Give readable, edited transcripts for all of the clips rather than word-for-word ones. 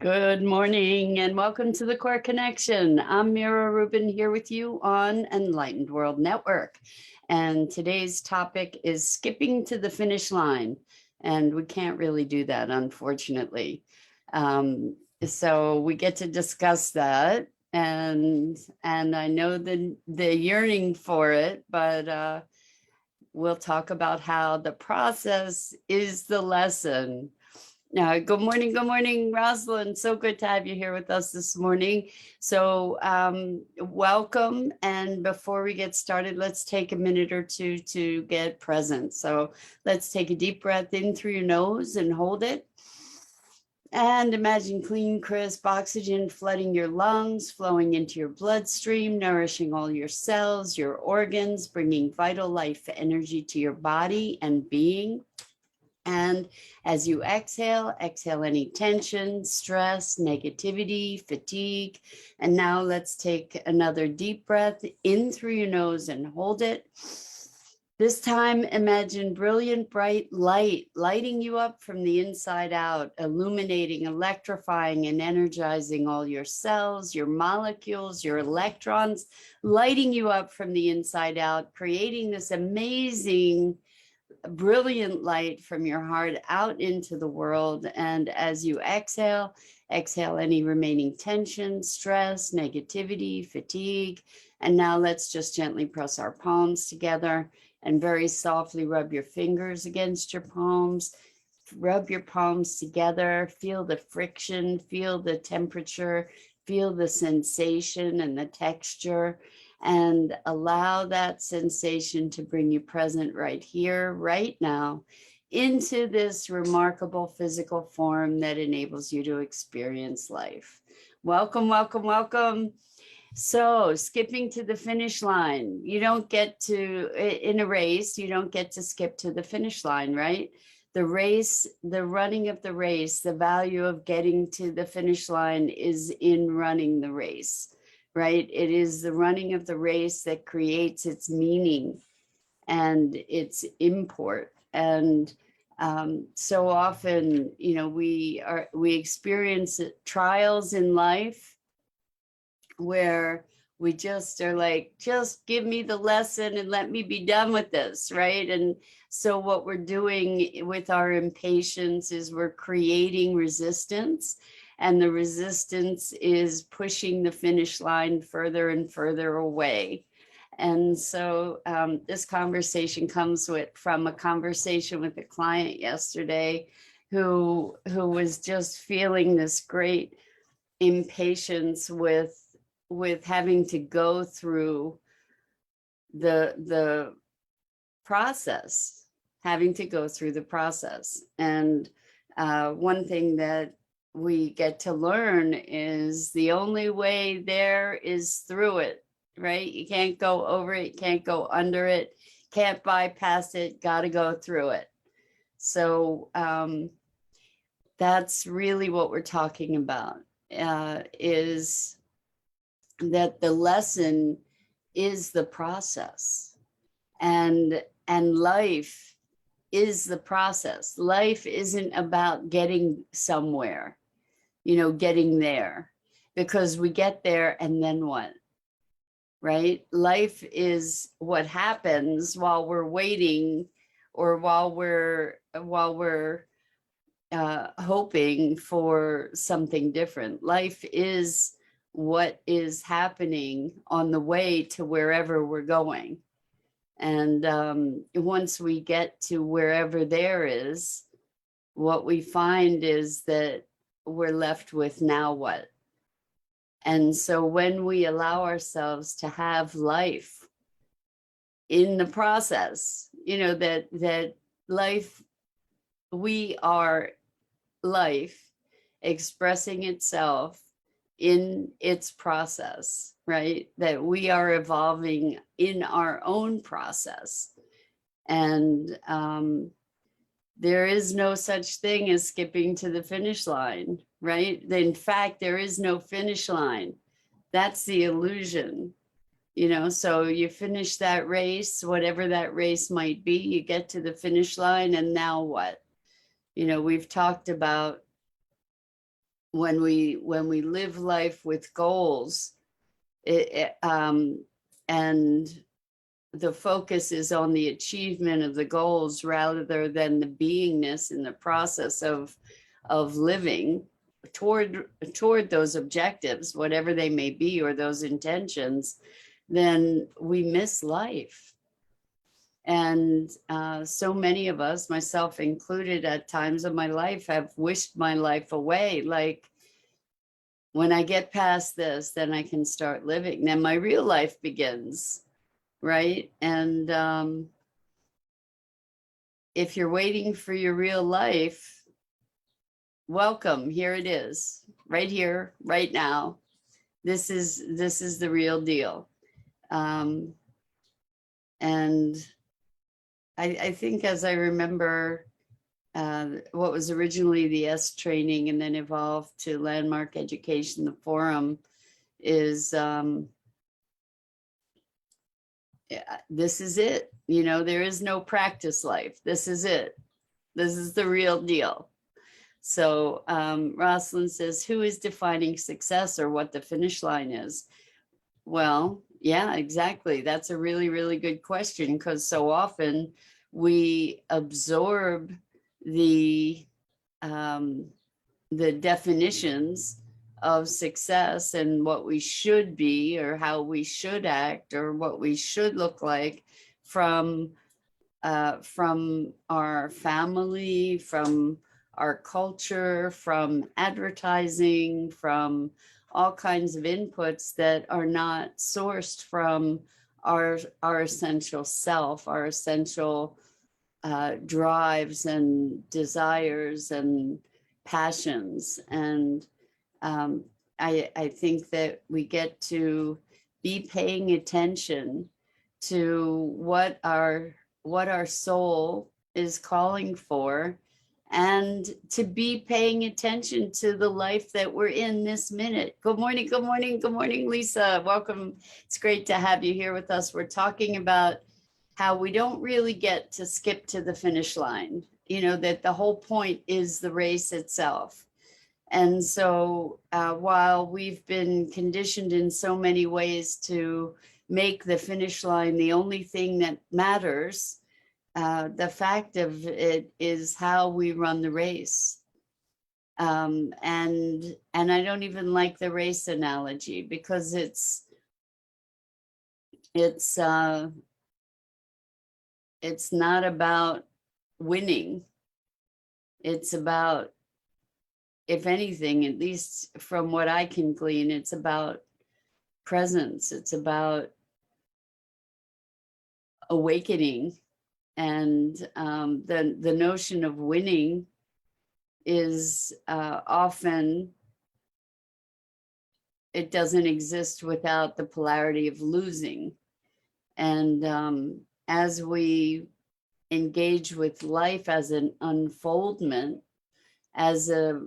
Good morning and welcome to the Core Connection. I'm Mira Rubin here with you on Enlightened World Network. And today's topic is skipping to the finish line. And we can't really do that, unfortunately. So we get to discuss that. And I know the yearning for it, but we'll talk about how the process is the lesson. Good morning, Rosalind. So good to have you here with us this morning. So welcome. And before we get started, let's take a minute or two to get present. So let's take a deep breath in through your nose and hold it. And imagine clean, crisp oxygen flooding your lungs, flowing into your bloodstream, nourishing all your cells, your organs, bringing vital life energy to your body and being. And as you exhale, exhale any tension, stress, negativity, fatigue. And now let's take another deep breath in through your nose and hold it. This time, imagine brilliant, bright light lighting you up from the inside out, illuminating, electrifying, and energizing all your cells, your molecules, your electrons, lighting you up from the inside out, creating this amazing brilliant light from your heart out into the world. And as you exhale, exhale any remaining tension, stress, negativity, fatigue. And now let's just gently press our palms together and very softly rub your fingers against your palms. Rub your palms together, feel the friction, feel the temperature, feel the sensation and the texture, and allow that sensation to bring you present right here, right now, into this remarkable physical form that enables you to experience life. Welcome, welcome, welcome. So skipping to the finish line, you don't get to, in a race, you don't get to skip to the finish line, right? The race, the running of the race, the value of getting to the finish line is in running the race, right? It is the running of the race that creates its meaning and its import. And so often, we experience trials in life where we just are like, just give me the lesson and let me be done with this, right? And so what we're doing with our impatience is we're creating resistance, and the resistance is pushing the finish line further and further away. And so this conversation comes from a conversation with a client yesterday who was just feeling this great impatience with having to go through the process, having to go through the process. And one thing that we get to learn is the only way there is through it, right? You can't go over it, can't go under it, can't bypass it, got to go through it. So that's really what we're talking about, is that the lesson is the process, and life is the process. Life isn't about getting somewhere, getting there, because we get there and then what, right? Life is what happens while we're waiting, or while we're hoping for something different. Life is what is happening on the way to wherever we're going. And once we get to wherever there is, what we find is that we're left with now what? And so when we allow ourselves to have life in the process, that life, we are life expressing itself in its process, right? That we are evolving in our own process. And there is no such thing as skipping to the finish line, right? In fact, there is no finish line. That's the illusion, so you finish that race, whatever that race might be, you get to the finish line, and now what? We've talked about when we live life with goals, and the focus is on the achievement of the goals rather than the beingness in the process of living toward those objectives, whatever they may be, or those intentions, then we miss life. And so many of us, myself included, at times of my life have wished my life away. Like, when I get past this, then I can start living. Then my real life begins, right? And if you're waiting for your real life, welcome. Here it is, right here, right now. This is the real deal. And I think, as I remember, what was originally the S training and then evolved to Landmark Education, the forum, is this is it. There is no practice life. This is it. This is the real deal. So Rosalind says, who is defining success, or what the finish line is? Well, yeah, exactly. That's a really, really good question, because so often we absorb the definitions of success and what we should be, or how we should act, or what we should look like from our family, from our culture, from advertising, from all kinds of inputs that are not sourced from our essential self, our essential drives and desires and passions. And I think that we get to be paying attention to what our soul is calling for, and to be paying attention to the life that we're in this minute. Good morning, good morning, good morning, Lisa. Welcome. It's great to have you here with us. We're talking about how we don't really get to skip to the finish line, that the whole point is the race itself. And so while we've been conditioned in so many ways to make the finish line the only thing that matters, the fact of it is how we run the race. And I don't even like the race analogy, because it's not about winning. It's about, if anything, at least from what I can glean, it's about presence. It's about awakening. And the notion of winning is often, it doesn't exist without the polarity of losing. And as we engage with life as an unfoldment, as a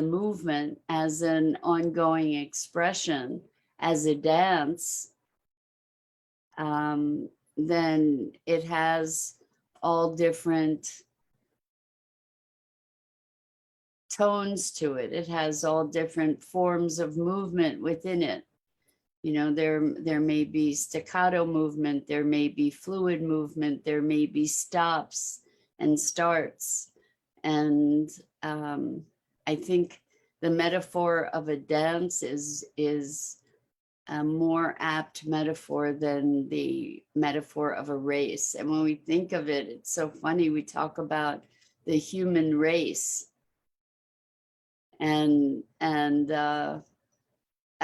movement, as an ongoing expression, as a dance, then it has all different tones to it. It has all different forms of movement within it. There may be staccato movement, there may be fluid movement, there may be stops and starts. And I think the metaphor of a dance is a more apt metaphor than the metaphor of a race. And when we think of it, it's so funny. We talk about the human race, and I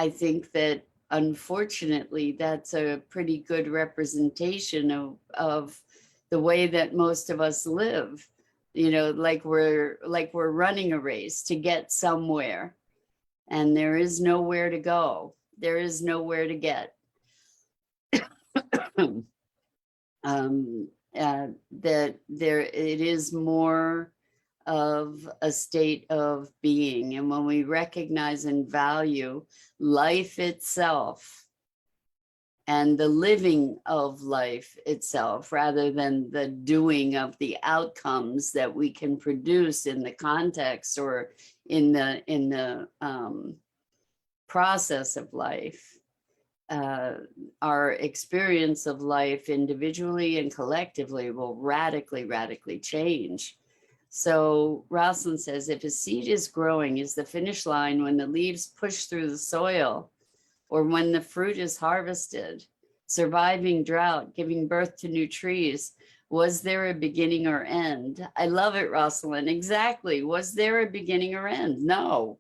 think that, unfortunately, that's a pretty good representation of the way that most of us live. Like we're running a race to get somewhere, and there is nowhere to go. There is nowhere to get. That it is more of a state of being. And when we recognize and value life itself, and the living of life itself, rather than the doing of the outcomes that we can produce in the context or in the process of life. Our experience of life individually and collectively will radically change. So Rosalind says, if a seed is growing, is the finish line when the leaves push through the soil, or when the fruit is harvested, surviving drought, giving birth to new trees? Was there a beginning or end? I love it, Rosalind. Exactly. Was there a beginning or end? No.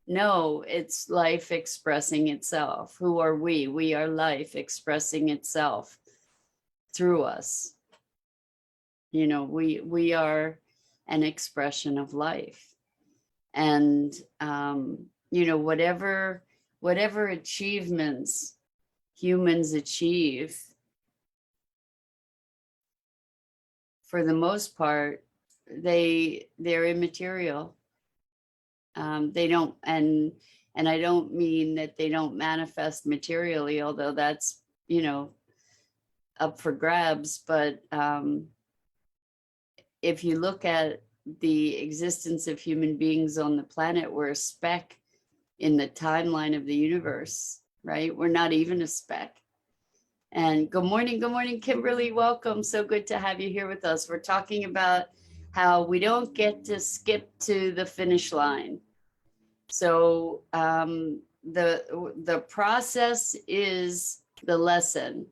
No, it's life expressing itself. Who are we? We are life expressing itself through us. You know, we are an expression of life. And you know, whatever achievements humans achieve, for the most part, they're immaterial. They don't, and I don't mean that they don't manifest materially, although that's, you know, up for grabs. But if you look at the existence of human beings on the planet, we're a speck in the timeline of the universe, right? We're not even a speck. And good morning, Kimberly. Welcome. So good to have you here with us. We're talking about how we don't get to skip to the finish line. So the process is the lesson,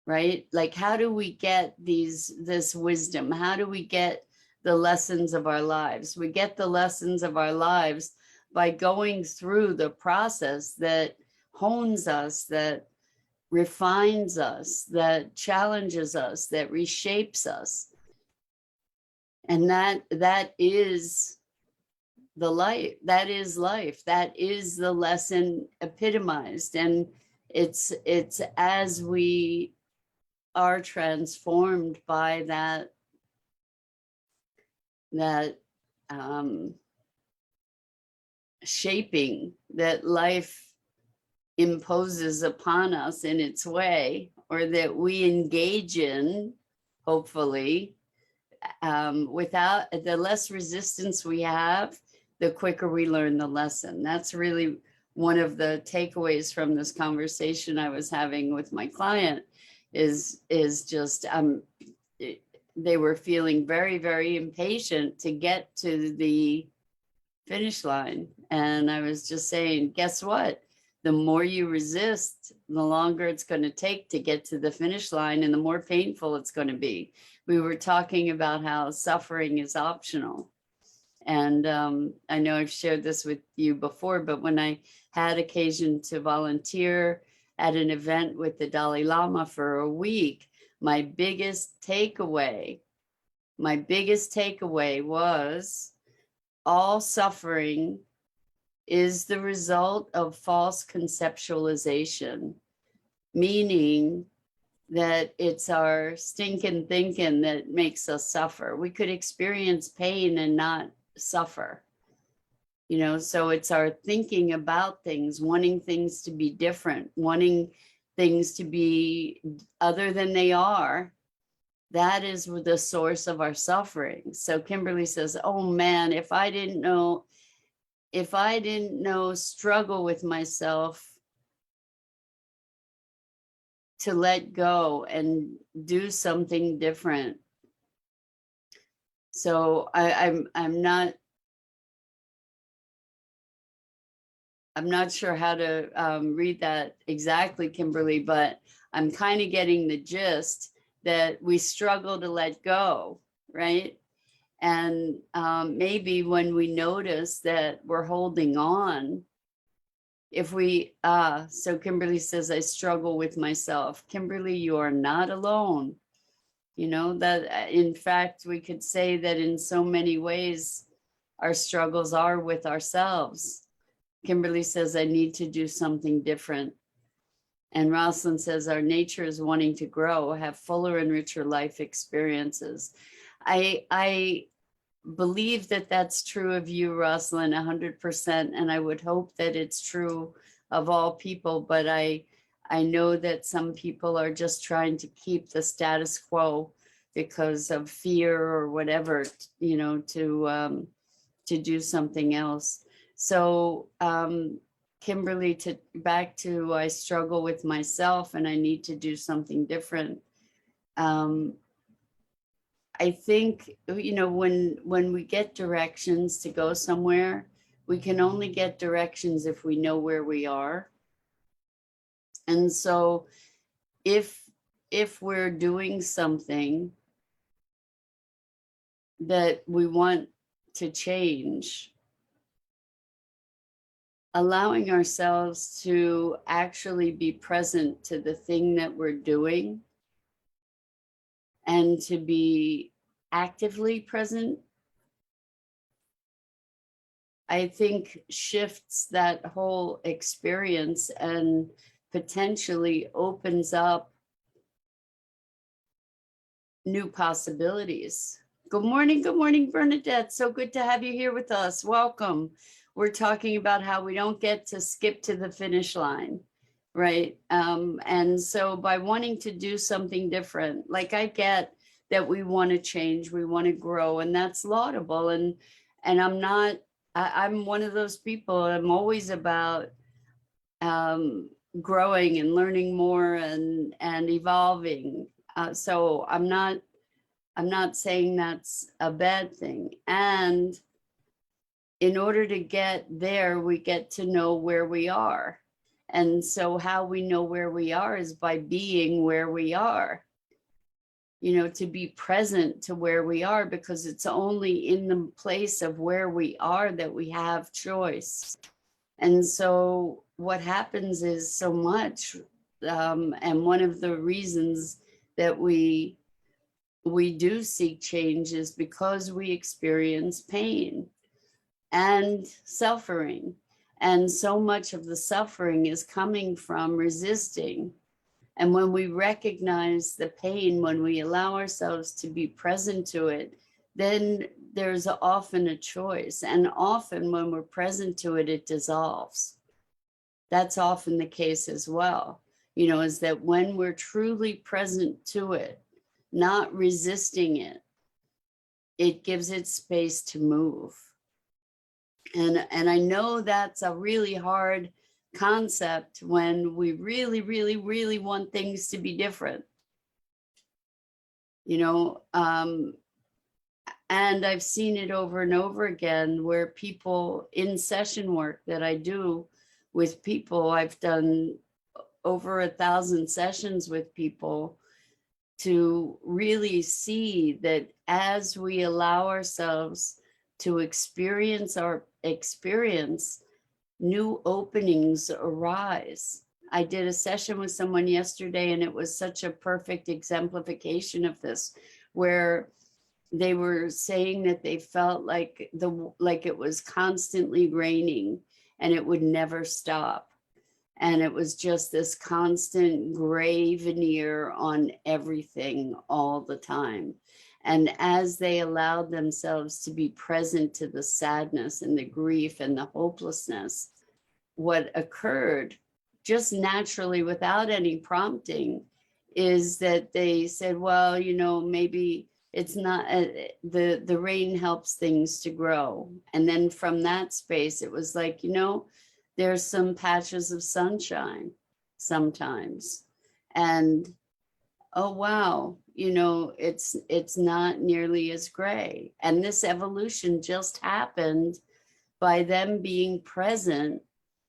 right? Like, how do we get this wisdom? How do we get the lessons of our lives? We get the lessons of our lives by going through the process that hones us, that refines us, that challenges us, that reshapes us. And that is the life. That is life. That is the lesson epitomized. And it's as we are transformed by that shaping that life imposes upon us in its way, or that we engage in, hopefully, without the less resistance we have, the quicker we learn the lesson. That's really one of the takeaways from this conversation I was having with my client, is just they were feeling very impatient to get to the finish line. And I was just saying, guess what? The more you resist, the longer it's going to take to get to the finish line, and the more painful it's going to be. We were talking about how suffering is optional. And I know I've shared this with you before, but when I had occasion to volunteer at an event with the Dalai Lama for a week, my biggest takeaway was all suffering is the result of false conceptualization, meaning that it's our stinking thinking that makes us suffer. We could experience pain and not suffer, you know. So it's our thinking about things, wanting things to be different, wanting things to be other than they are. That is the source of our suffering. So Kimberly says, oh man, if I didn't know struggle with myself to let go and do something different. So I'm not sure how to read that exactly, Kimberly, but I'm kind of getting the gist that we struggle to let go, right? And maybe when we notice that we're holding on, if we, so Kimberly says, I struggle with myself. Kimberly, you are not alone. You know, that in fact, we could say that in so many ways, our struggles are with ourselves. Kimberly says, I need to do something different. And Rosalind says, our nature is wanting to grow, have fuller and richer life experiences. I believe that that's true of you, Rosalind, 100%. And I would hope that it's true of all people. But I I know that some people are just trying to keep the status quo because of fear or whatever, you know, to do something else. So, Kimberly, to back to I struggle with myself and I need to do something different. I think, you know, when we get directions to go somewhere, we can only get directions if we know where we are. And so if we're doing something that we want to change, allowing ourselves to actually be present to the thing that we're doing and to be actively present, I think shifts that whole experience and potentially opens up new possibilities. Good morning, Bernadette. So good to have you here with us. Welcome. We're talking about how we don't get to skip to the finish line, right? And so by wanting to do something different, like I get that we want to change, we want to grow, and that's laudable. And I'm not, I'm one of those people, I'm always about growing and learning more and evolving. So I'm not saying that's a bad thing. And in order to get there, we get to know where we are. And so how we know where we are is by being where we are, you know, to be present to where we are, because it's only in the place of where we are that we have choice. And so what happens is so much, and one of the reasons that we do seek change is because we experience pain and suffering. And so much of the suffering is coming from resisting. And when we recognize the pain, when we allow ourselves to be present to it, then there's often a choice. And often when we're present to it, it dissolves. That's often the case as well, you know, is that when we're truly present to it, not resisting it, it gives it space to move. And I know that's a really hard concept when we really, really, really want things to be different, you know, and I've seen it over and over again where people in session work that I do with people, I've done over 1,000 sessions with people, to really see that as we allow ourselves to experience our experience, new openings arise. I did a session with someone yesterday, and it was such a perfect exemplification of this, where they were saying that they felt like it was constantly raining and it would never stop. And it was just this constant gray veneer on everything all the time. And as they allowed themselves to be present to the sadness and the grief and the hopelessness, what occurred just naturally without any prompting is that they said, well, you know, maybe it's not, the rain helps things to grow. And then from that space, it was like, you know, there's some patches of sunshine sometimes. And oh, wow, you know, it's not nearly as gray. And this evolution just happened by them being present,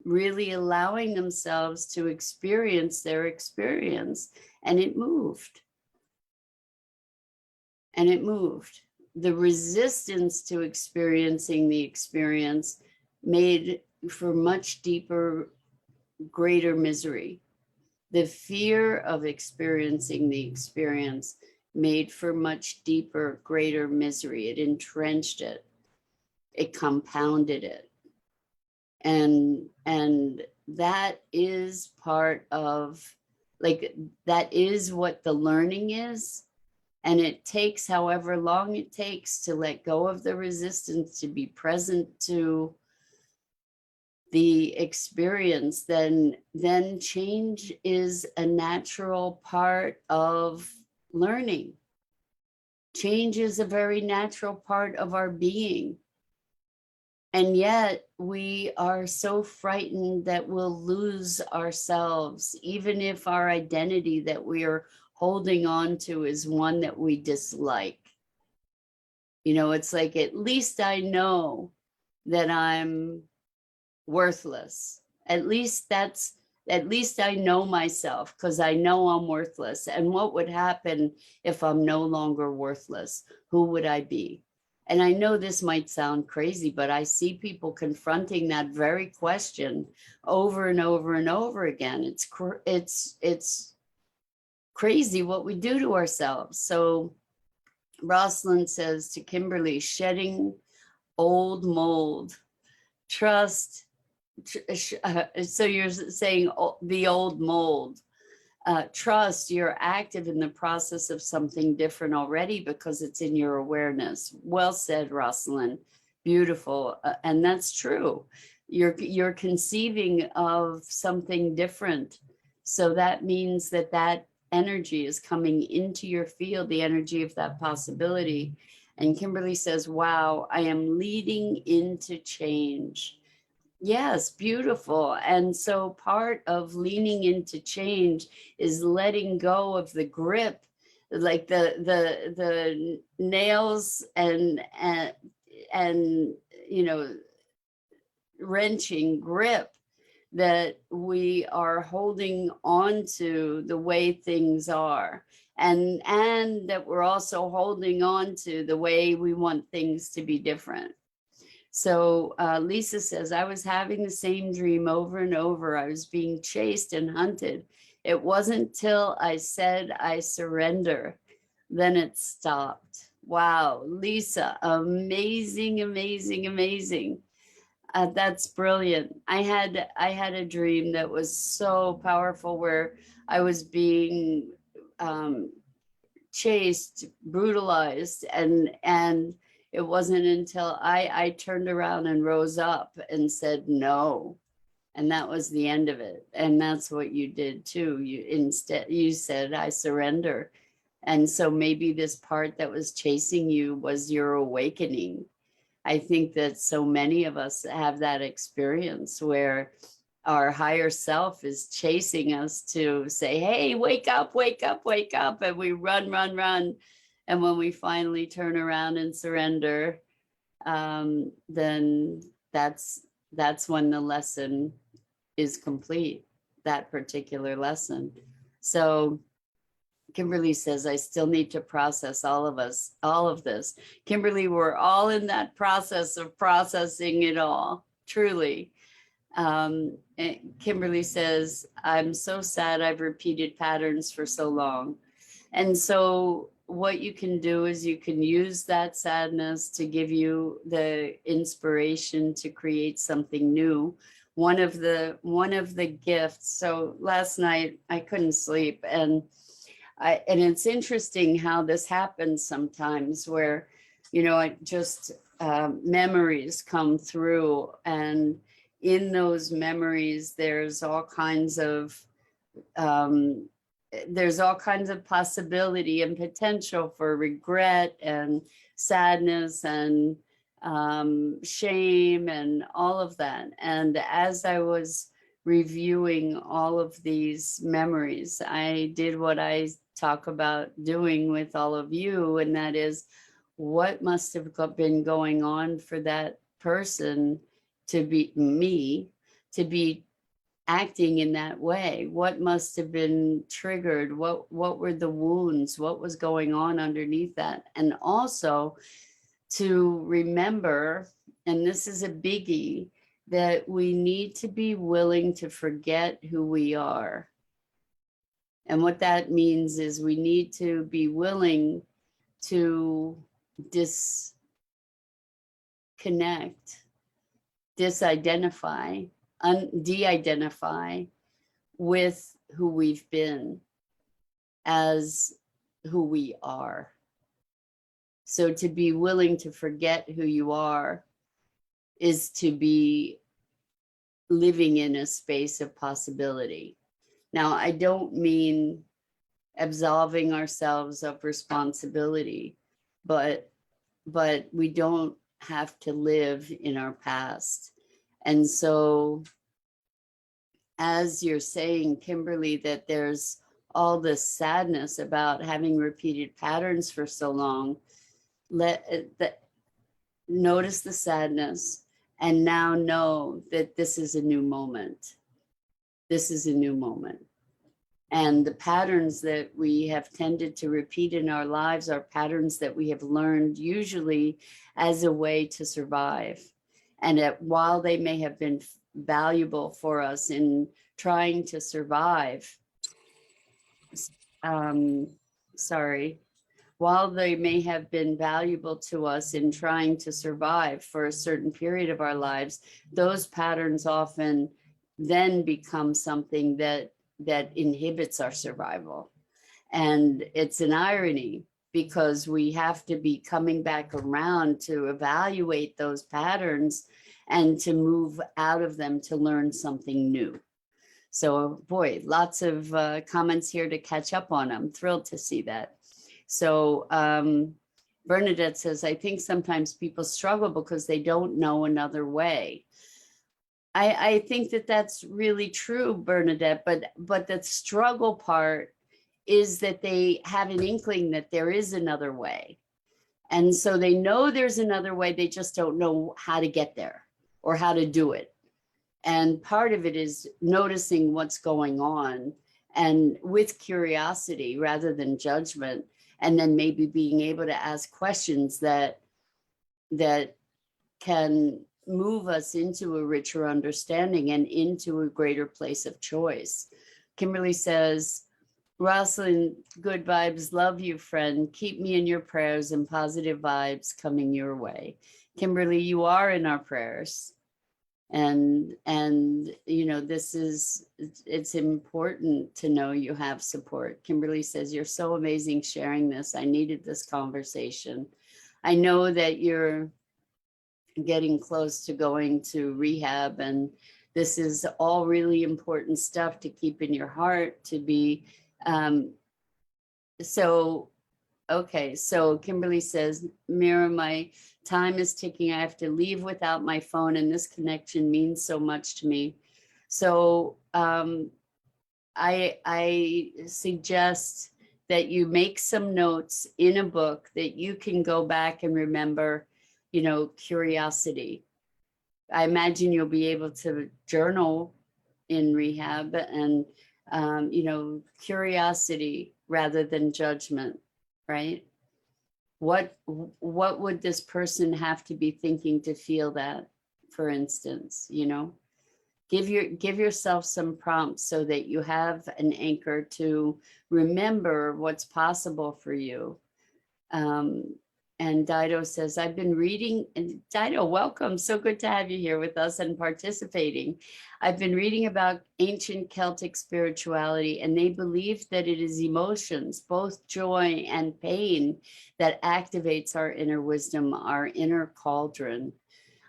really allowing themselves to experience their experience. And it moved. And it moved. The resistance to experiencing the experience made for much deeper, greater misery. The fear of experiencing the experience made for much deeper, greater misery. It entrenched it. It compounded it. And that is part of, like, that is what the learning is. And it takes however long it takes to let go of the resistance, to be present to the experience, then change is a natural part of learning. Change is a very natural part of our being. And yet we are so frightened that we'll lose ourselves, even if our identity that we are holding on to is one that we dislike. You know, it's like, at least I know that I'm worthless. At least I know myself, because I know I'm worthless. And what would happen if I'm no longer worthless? Who would I be? And I know this might sound crazy, but I see people confronting that very question over and over and over again. It's crazy what we do to ourselves. So Rosalind says to Kimberly, shedding old mold, trust. So you're saying the old mold. Trust, you're active in the process of something different already because it's in your awareness. Well said, Rosalind. Beautiful. And that's true. You're conceiving of something different. So that means that that energy is coming into your field, the energy of that possibility. And Kimberly says, wow, I am leading into change. Yes, beautiful. And so part of leaning into change is letting go of the grip, like the nails and you know, wrenching grip that we are holding on to the way things are, and that we're also holding on to the way we want things to be different. So Lisa says, I was having the same dream over and over. I was being chased and hunted. It wasn't till I said I surrender, then it stopped. Wow, Lisa, amazing, amazing, amazing. That's brilliant. I had a dream that was so powerful where I was being chased, brutalized, and it wasn't until I turned around and rose up and said no, and that was the end of it. And that's what you did too. You said I surrender. And so maybe this part that was chasing you was your awakening. I think that so many of us have that experience where our higher self is chasing us to say, hey, wake up, wake up, wake up. And we run, run, run. And when we finally turn around and surrender, then that's when the lesson is complete, that particular lesson. So Kimberly says, I still need to process all of this. Kimberly, we're all in that process of processing it all, truly. Kimberly says, I'm so sad I've repeated patterns for so long. And so what you can do is you can use that sadness to give you the inspiration to create something new. One of the gifts. So last night I couldn't sleep, and it's interesting how this happens sometimes, where, you know, I just memories come through, and in those memories there's all kinds of possibility and potential for regret and sadness and shame and all of that. And as I was reviewing all of these memories, I did what I talk about doing with all of you, and that is, what must have been going on for that person to be acting in that way? What must have been triggered? What were the wounds? What was going on underneath that? And also to remember, and this is a biggie, that we need to be willing to forget who we are. And what that means is we need to be willing to disconnect, disidentify, de-identify with who we've been as who we are. So to be willing to forget who you are is to be living in a space of possibility. Now, I don't mean absolving ourselves of responsibility, but we don't have to live in our past. And so, as you're saying, Kimberly, that there's all this sadness about having repeated patterns for so long, notice the sadness and now know that this is a new moment. This is a new moment. And the patterns that we have tended to repeat in our lives are patterns that we have learned usually as a way to survive. And while they may have been valuable for us in trying to survive, while they may have been valuable to us in trying to survive for a certain period of our lives, those patterns often then become something that inhibits our survival. And it's an irony because we have to be coming back around to evaluate those patterns and to move out of them to learn something new. So boy, lots of comments here to catch up on. I'm thrilled to see that. So Bernadette says, I think sometimes people struggle because they don't know another way. I think that that's really true, Bernadette, but the struggle part is that they have an inkling that there is another way. And so they know there's another way, they just don't know how to get there or how to do it. And part of it is noticing what's going on and with curiosity rather than judgment, and then maybe being able to ask questions that can move us into a richer understanding and into a greater place of choice. Kimberly says, Rosalind, good vibes, love you, friend. Keep me in your prayers and positive vibes coming your way. Kimberly, you are in our prayers. And you know, it's important to know you have support. Kimberly says, you're so amazing sharing this. I needed this conversation. I know that you're getting close to going to rehab, and this is all really important stuff to keep in your heart, to be okay, so Kimberly says, Mira, my time is ticking. I have to leave without my phone, and this connection means so much to me. So I suggest that you make some notes in a book that you can go back and remember, you know, curiosity. I imagine you'll be able to journal in rehab, and you know, curiosity rather than judgment, right? What would this person have to be thinking to feel that, for instance? You know, give yourself some prompts so that you have an anchor to remember what's possible for you. And Dido says, I've been reading, and Dido, welcome. So good to have you here with us and participating. I've been reading about ancient Celtic spirituality, and they believe that it is emotions, both joy and pain, that activates our inner wisdom, our inner cauldron.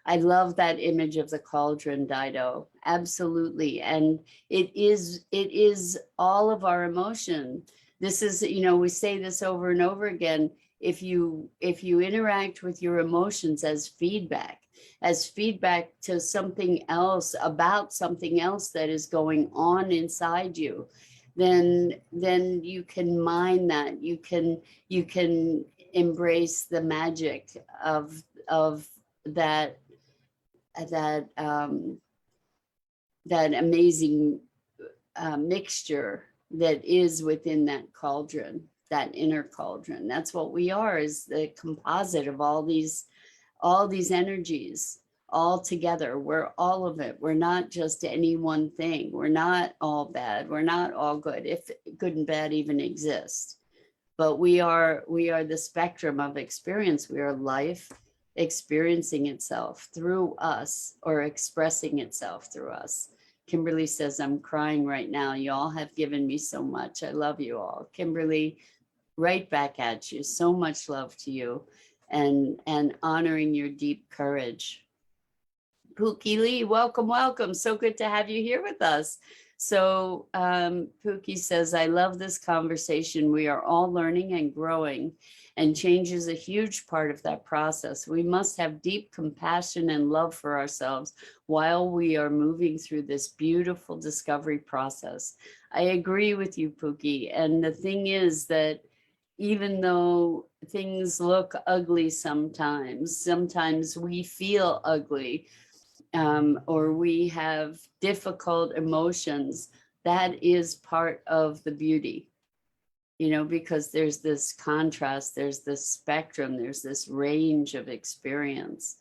I love that image of the cauldron, Dido. Absolutely. And it is all of our emotion. This is, you know, we say this over and over again. If you interact with your emotions as feedback to something else, about something else that is going on inside you, then you can mine that. You can embrace the magic of that amazing mixture that is within that cauldron, that inner cauldron. That's what we are, is the composite of all these energies all together. We're all of it. We're not just any one thing. We're not all bad. We're not all good, if good and bad even exist. But we are the spectrum of experience. We are life experiencing itself through us, or expressing itself through us. Kimberly says, I'm crying right now. You all have given me so much. I love you all. Kimberly, right back at you. So much love to you, and honoring your deep courage. Pookie Lee, welcome, welcome. So good to have you here with us. So Pookie says, I love this conversation. We are all learning and growing, and change is a huge part of that process. We must have deep compassion and love for ourselves while we are moving through this beautiful discovery process. I agree with you, Pookie. And the thing is that even though things look ugly sometimes we feel ugly, or we have difficult emotions, that is part of the beauty, because there's this contrast, there's this spectrum, there's this range of experience.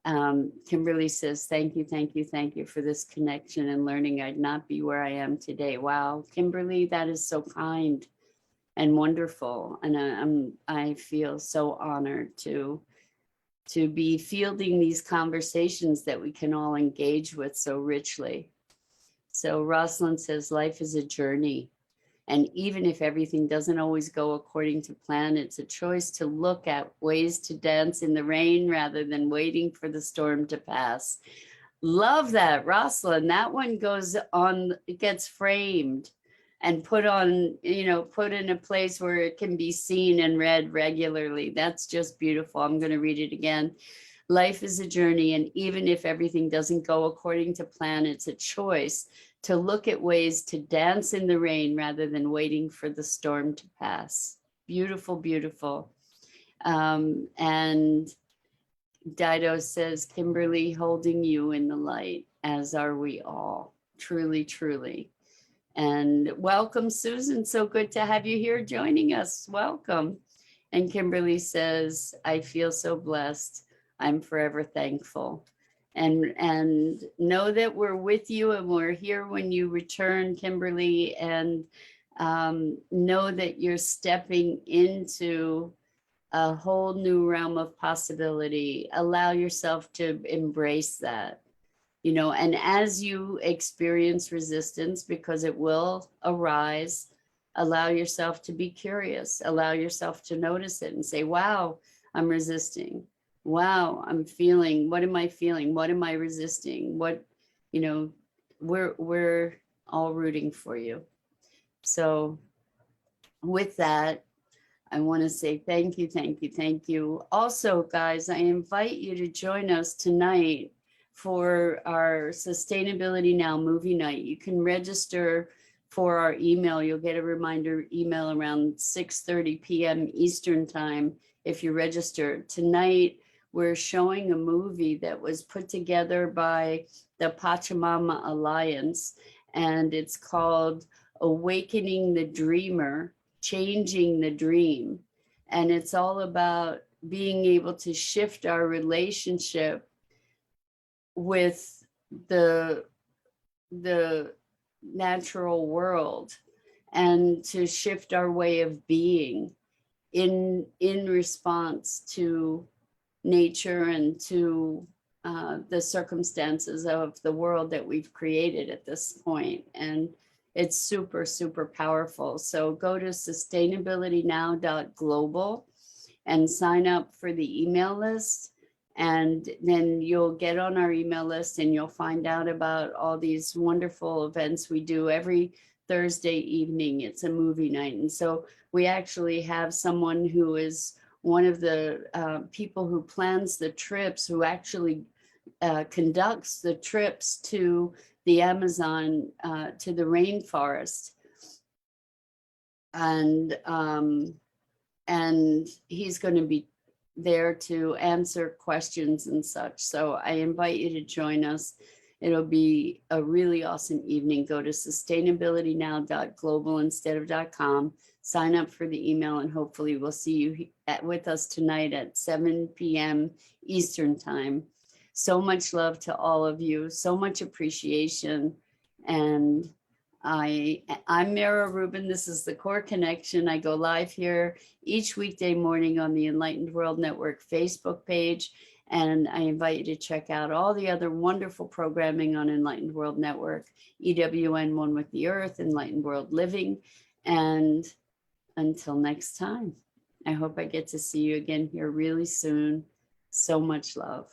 Kimberly says, thank you, thank you, thank you for this connection and learning. I'd not be where I am today. Wow, Kimberly, that is so kind and wonderful. And I feel so honored to be fielding these conversations that we can all engage with so richly. So Rosalind says, life is a journey. And even if everything doesn't always go according to plan, it's a choice to look at ways to dance in the rain rather than waiting for the storm to pass. Love that, Rosalind. That one goes on, it gets framed and put on, put in a place where it can be seen and read regularly. That's just beautiful. I'm going to read it again. Life is a journey, and even if everything doesn't go according to plan, it's a choice to look at ways to dance in the rain rather than waiting for the storm to pass. Beautiful, beautiful. And Dido says, Kimberly, holding you in the light, as are we all. Truly, truly. And welcome, Susan. So good to have you here joining us. Welcome. And Kimberly says, I feel so blessed. I'm forever thankful. And know that we're with you and we're here when you return, Kimberly, and know that you're stepping into a whole new realm of possibility. Allow yourself to embrace that. And as you experience resistance, because it will arise, allow yourself to be curious, allow yourself to notice it and say, wow, I'm resisting. Wow, I'm feeling, what am I feeling? What am I resisting? We're all rooting for you. So with that, I want to say thank you, thank you, thank you. Also, guys, I invite you to join us tonight for our Sustainability Now movie night. You can register for our email. You'll get a reminder email around 6:30 p.m. Eastern time if you register. Tonight, we're showing a movie that was put together by the Pachamama Alliance, and it's called Awakening the Dreamer, Changing the Dream. And it's all about being able to shift our relationship with the natural world and to shift our way of being in response to nature and to the circumstances of the world that we've created at this point. And it's super, super powerful. So go to sustainabilitynow.global and sign up for the email list. And then you'll get on our email list and you'll find out about all these wonderful events we do every Thursday evening. It's a movie night. And so we actually have someone who is one of the people who plans the trips, who actually conducts the trips to the Amazon, to the rainforest. And he's going to be there to answer questions and such. So I invite you to join us. It'll be a really awesome evening. Go to sustainabilitynow.global instead of .com. Sign up for the email, and hopefully we'll see you with us tonight at 7 p.m. Eastern time. So much love to all of you, so much appreciation. And I'm Mira Rubin. This is the Core Connection. I go live here each weekday morning on the Enlightened World Network Facebook page. And I invite you to check out all the other wonderful programming on Enlightened World Network, EWN One with the Earth, Enlightened World Living. And until next time, I hope I get to see you again here really soon. So much love.